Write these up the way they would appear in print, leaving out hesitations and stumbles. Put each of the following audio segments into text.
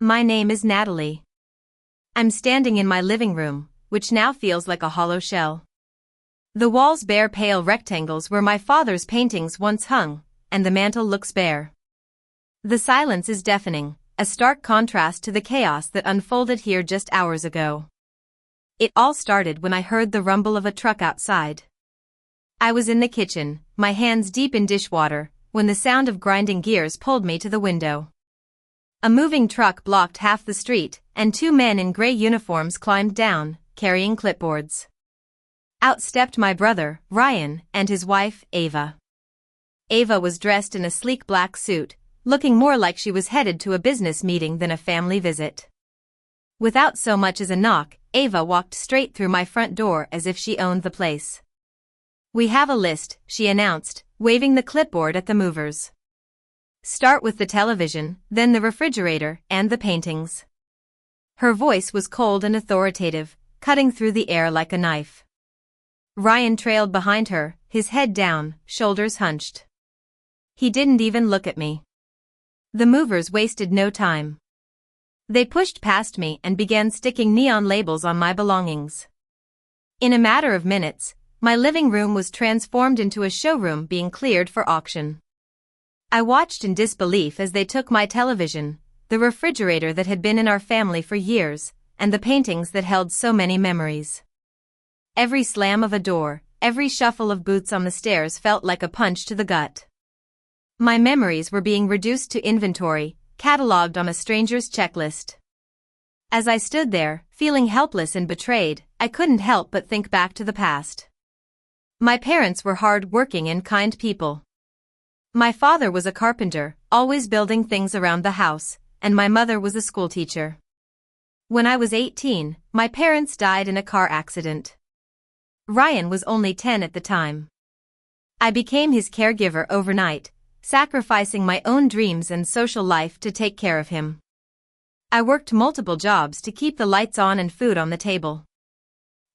My name is Natalie. I'm standing in my living room, which now feels like a hollow shell. The walls bear pale rectangles where my father's paintings once hung, and the mantel looks bare. The silence is deafening, a stark contrast to the chaos that unfolded here just hours ago. It all started when I heard the rumble of a truck outside. I was in the kitchen, my hands deep in dishwater, when the sound of grinding gears pulled me to the window. A moving truck blocked half the street, and two men in gray uniforms climbed down, carrying clipboards. Out stepped my brother, Ryan, and his wife, Ava. Ava was dressed in a sleek black suit, looking more like she was headed to a business meeting than a family visit. Without so much as a knock, Ava walked straight through my front door as if she owned the place. "We have a list," she announced, waving the clipboard at the movers. "Start with the television, then the refrigerator, and the paintings." Her voice was cold and authoritative, cutting through the air like a knife. Ryan trailed behind her, his head down, shoulders hunched. He didn't even look at me. The movers wasted no time. They pushed past me and began sticking neon labels on my belongings. In a matter of minutes, my living room was transformed into a showroom being cleared for auction. I watched in disbelief as they took my television, the refrigerator that had been in our family for years, and the paintings that held so many memories. Every slam of a door, every shuffle of boots on the stairs felt like a punch to the gut. My memories were being reduced to inventory, catalogued on a stranger's checklist. As I stood there, feeling helpless and betrayed, I couldn't help but think back to the past. My parents were hard-working and kind people. My father was a carpenter, always building things around the house, and my mother was a schoolteacher. When I was 18, my parents died in a car accident. Ryan was only 10 at the time. I became his caregiver overnight, sacrificing my own dreams and social life to take care of him. I worked multiple jobs to keep the lights on and food on the table.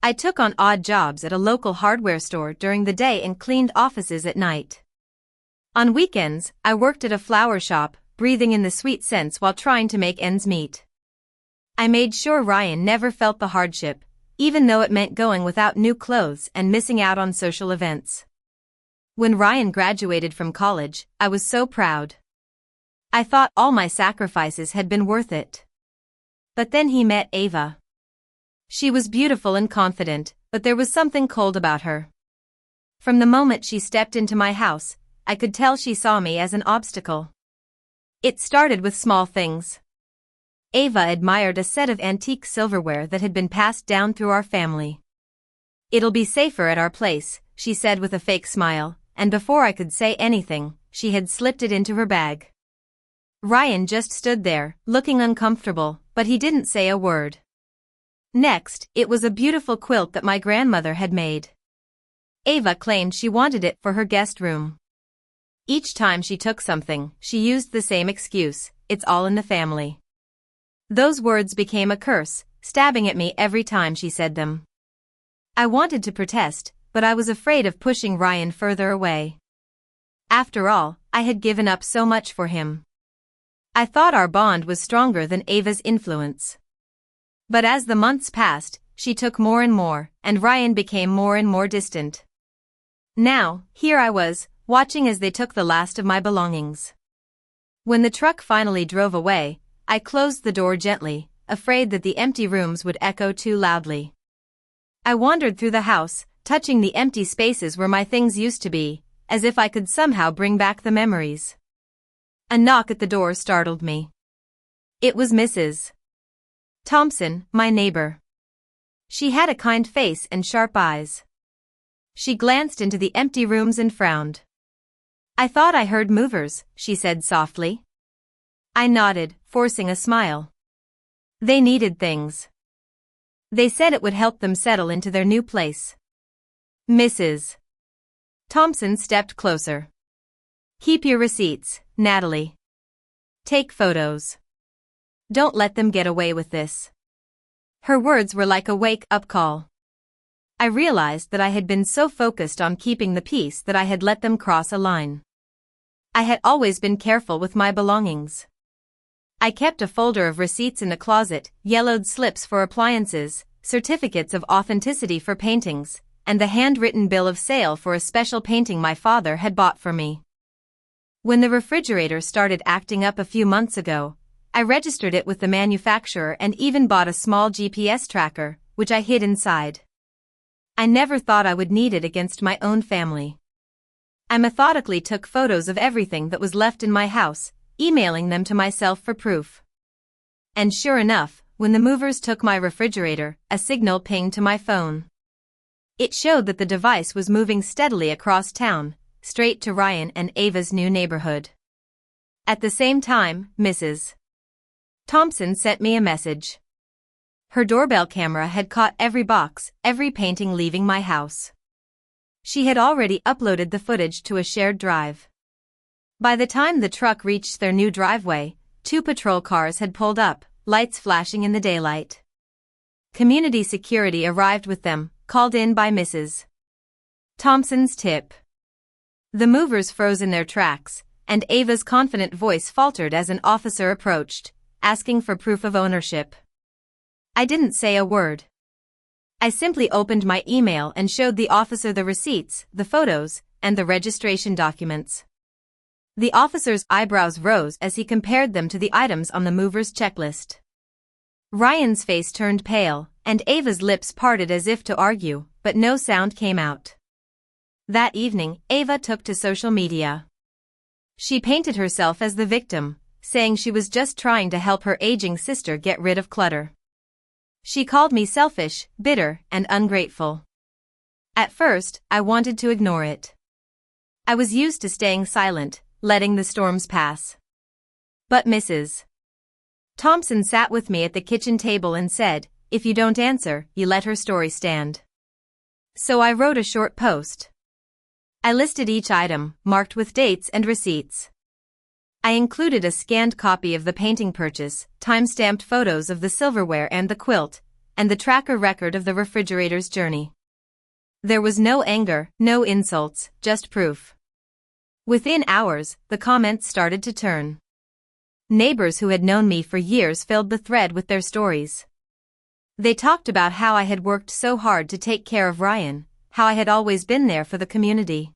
I took on odd jobs at a local hardware store during the day and cleaned offices at night. On weekends, I worked at a flower shop, breathing in the sweet scents while trying to make ends meet. I made sure Ryan never felt the hardship, even though it meant going without new clothes and missing out on social events. When Ryan graduated from college, I was so proud. I thought all my sacrifices had been worth it. But then he met Ava. She was beautiful and confident, but there was something cold about her. From the moment she stepped into my house, I could tell she saw me as an obstacle. It started with small things. Ava admired a set of antique silverware that had been passed down through our family. "It'll be safer at our place," she said with a fake smile, and before I could say anything, she had slipped it into her bag. Ryan just stood there, looking uncomfortable, but he didn't say a word. Next, it was a beautiful quilt that my grandmother had made. Ava claimed she wanted it for her guest room. Each time she took something, she used the same excuse: "It's all in the family." Those words became a curse, stabbing at me every time she said them. I wanted to protest, but I was afraid of pushing Ryan further away. After all, I had given up so much for him. I thought our bond was stronger than Ava's influence. But as the months passed, she took more and more, and Ryan became more and more distant. Now, here I was, watching as they took the last of my belongings. When the truck finally drove away, I closed the door gently, afraid that the empty rooms would echo too loudly. I wandered through the house, touching the empty spaces where my things used to be, as if I could somehow bring back the memories. A knock at the door startled me. It was Mrs. Thompson, my neighbor. She had a kind face and sharp eyes. She glanced into the empty rooms and frowned. "I thought I heard movers," she said softly. I nodded, forcing a smile. They needed things. They said it would help them settle into their new place. Mrs. Thompson stepped closer. "Keep your receipts, Natalie. Take photos. Don't let them get away with this." Her words were like a wake-up call. I realized that I had been so focused on keeping the peace that I had let them cross a line. I had always been careful with my belongings. I kept a folder of receipts in the closet, yellowed slips for appliances, certificates of authenticity for paintings, and the handwritten bill of sale for a special painting my father had bought for me. When the refrigerator started acting up a few months ago, I registered it with the manufacturer and even bought a small GPS tracker, which I hid inside. I never thought I would need it against my own family. I methodically took photos of everything that was left in my house, emailing them to myself for proof. And sure enough, when the movers took my refrigerator, a signal pinged to my phone. It showed that the device was moving steadily across town, straight to Ryan and Ava's new neighborhood. At the same time, Mrs. Thompson sent me a message. Her doorbell camera had caught every box, every painting leaving my house. She had already uploaded the footage to a shared drive. By the time the truck reached their new driveway, 2 patrol cars had pulled up, lights flashing in the daylight. Community security arrived with them, called in by Mrs. Thompson's tip. The movers froze in their tracks, and Ava's confident voice faltered as an officer approached, asking for proof of ownership. I didn't say a word. I simply opened my email and showed the officer the receipts, the photos, and the registration documents. The officer's eyebrows rose as he compared them to the items on the mover's checklist. Ryan's face turned pale, and Ava's lips parted as if to argue, but no sound came out. That evening, Ava took to social media. She painted herself as the victim, saying she was just trying to help her aging sister get rid of clutter. She called me selfish, bitter, and ungrateful. At first, I wanted to ignore it. I was used to staying silent, letting the storms pass. But Mrs. Thompson sat with me at the kitchen table and said, "If you don't answer, you let her story stand." So I wrote a short post. I listed each item, marked with dates and receipts. I included a scanned copy of the painting purchase, time-stamped photos of the silverware and the quilt, and the tracker record of the refrigerator's journey. There was no anger, no insults, just proof. Within hours, the comments started to turn. Neighbors who had known me for years filled the thread with their stories. They talked about how I had worked so hard to take care of Ryan, how I had always been there for the community.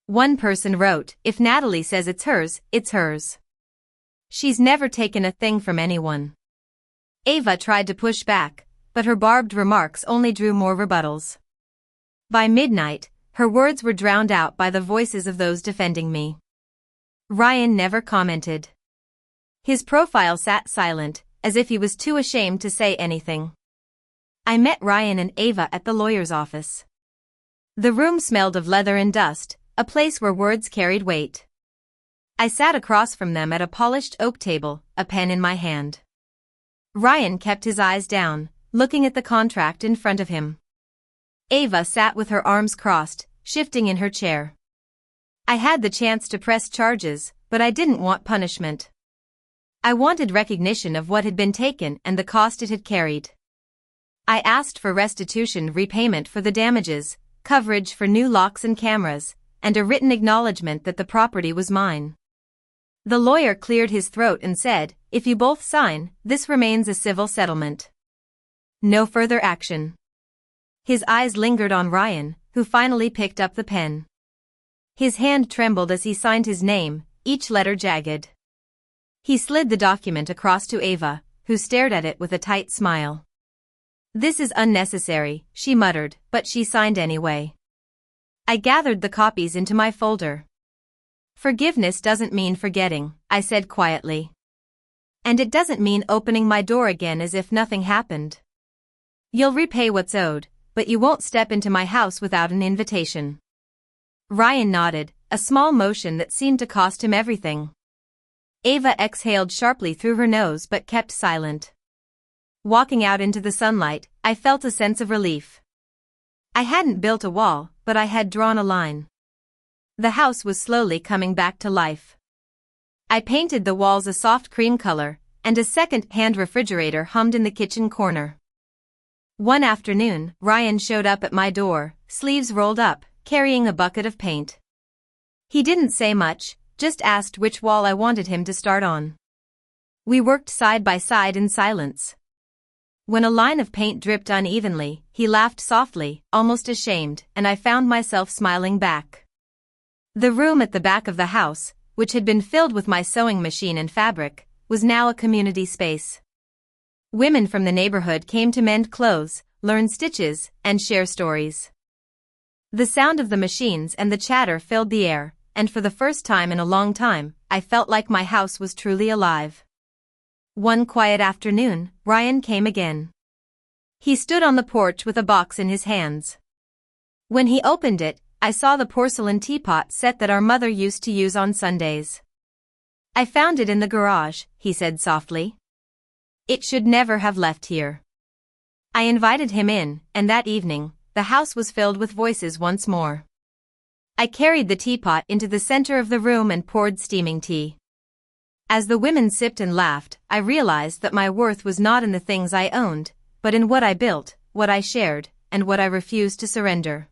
One person wrote, "If Natalie says it's hers, it's hers. She's never taken a thing from anyone." Ava tried to push back, but her barbed remarks only drew more rebuttals. By midnight, her words were drowned out by the voices of those defending me. Ryan never commented. His profile sat silent, as if he was too ashamed to say anything. I met Ryan and Ava at the lawyer's office. The room smelled of leather and dust, a place where words carried weight. I sat across from them at a polished oak table, a pen in my hand. Ryan kept his eyes down, looking at the contract in front of him. Ava sat with her arms crossed, shifting in her chair. I had the chance to press charges, but I didn't want punishment. I wanted recognition of what had been taken and the cost it had carried. I asked for restitution, repayment for the damages, coverage for new locks and cameras, and a written acknowledgement that the property was mine. The lawyer cleared his throat and said, "If you both sign, this remains a civil settlement. No further action." His eyes lingered on Ryan, who finally picked up the pen. His hand trembled as he signed his name, each letter jagged. He slid the document across to Ava, who stared at it with a tight smile. "This is unnecessary," she muttered, but she signed anyway. I gathered the copies into my folder. "Forgiveness doesn't mean forgetting," I said quietly. "And it doesn't mean opening my door again as if nothing happened. You'll repay what's owed, but you won't step into my house without an invitation." Ryan nodded, a small motion that seemed to cost him everything. Ava exhaled sharply through her nose but kept silent. Walking out into the sunlight, I felt a sense of relief. I hadn't built a wall, but I had drawn a line. The house was slowly coming back to life. I painted the walls a soft cream color, and a second-hand refrigerator hummed in the kitchen corner. One afternoon, Ryan showed up at my door, sleeves rolled up, carrying a bucket of paint. He didn't say much, just asked which wall I wanted him to start on. We worked side by side in silence. When a line of paint dripped unevenly, he laughed softly, almost ashamed, and I found myself smiling back. The room at the back of the house, which had been filled with my sewing machine and fabric, was now a community space. Women from the neighborhood came to mend clothes, learn stitches, and share stories. The sound of the machines and the chatter filled the air, and for the first time in a long time, I felt like my house was truly alive. One quiet afternoon, Ryan came again. He stood on the porch with a box in his hands. When he opened it, I saw the porcelain teapot set that our mother used to use on Sundays. "I found it in the garage," he said softly. "It should never have left here." I invited him in, and that evening, the house was filled with voices once more. I carried the teapot into the center of the room and poured steaming tea. As the women sipped and laughed, I realized that my worth was not in the things I owned, but in what I built, what I shared, and what I refused to surrender.